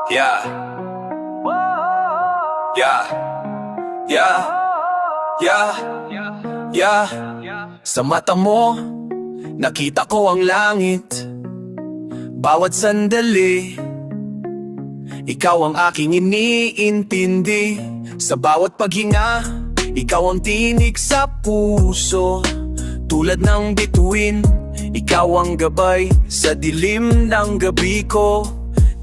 Yeah. Yeah. Yeah. Yeah. Yeah. Sa mata mo, nakita ko ang langit. Bawat sandali, ikaw ang aking iniintindi. Sa bawat paghinga, ikaw ang tinig sa puso. Tulad ng bituin, ikaw ang gabay sa dilim ng gabi ko.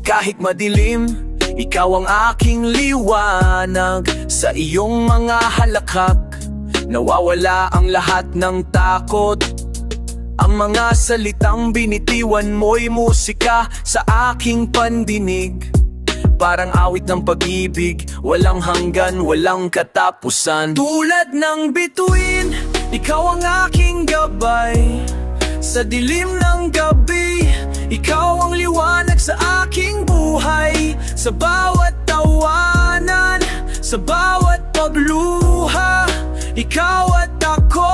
Kahit madilim, ikaw ang aking liwanag. Sa iyong mga halakhak, nawawala ang lahat ng takot. Ang mga salitang binitiwan mo'y musika sa aking pandinig. Parang awit ng pag-ibig, walang hanggan, walang katapusan. Tulad ng bituin, ikaw ang aking gabay sa dilim ng gabi. Ikaw ang liwanag sa aking buhay. Sa bawat tawanan, sa bawat pagluha, ikaw at ako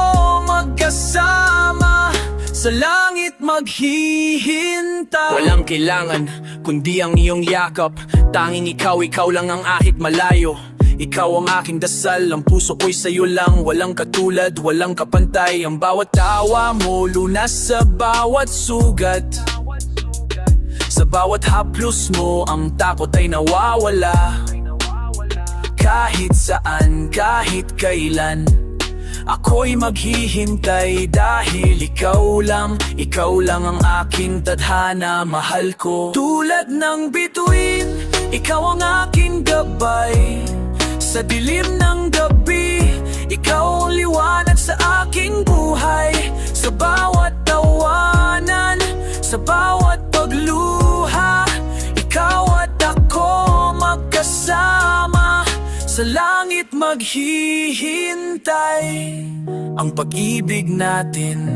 magkasama. Sa langit maghihintay. Walang kailangan, kundi ang iyong yakap. Tanging ikaw, ikaw lang ang ahit malayo. Ikaw ang aking dasal, ang puso ko'y sa'yo lang. Walang katulad, walang kapantay. Ang bawat tawa mo, lunas sa bawat sugat. Sa bawat haplos mo, ang takot ay nawawala. Kahit saan, kahit kailan, ako'y maghihintay dahil ikaw lang ang aking tadhana, mahal ko. Tulad ng bituin, ikaw ang aking gabay sa dilim ng gabi. Ikaw ang liwanag sa aking buhay. Sa bawat tawanan, sa bawat pagluha, ikaw at ako magkasama. Sa langit maghihintay. Ang pag-ibig natin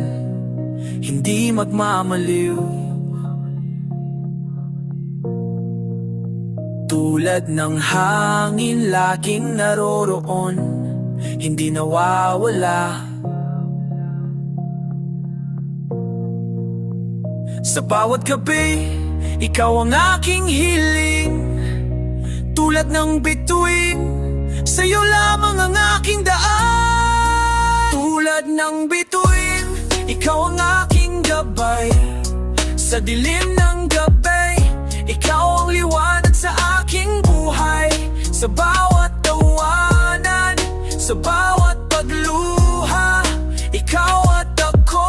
hindi magmamaliw. Tulad ng hangin laging naroroon, hindi nawawala. Sa bawat gabi, ikaw ang aking hiling. Tulad ng bituin, sa'yo lamang ang aking daan. Tulad ng bituin, ikaw ang aking gabay sa dilim ng gabi. Ikaw ang liwanag sa aking buhay. Sa bawat tawanan, sa bawat pagluha, ikaw at ako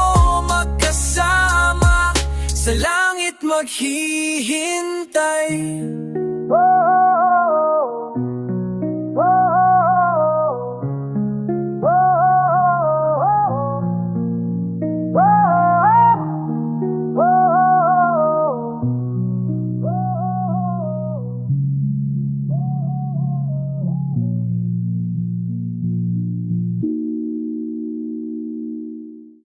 magkasama. Sa langit maghihintay.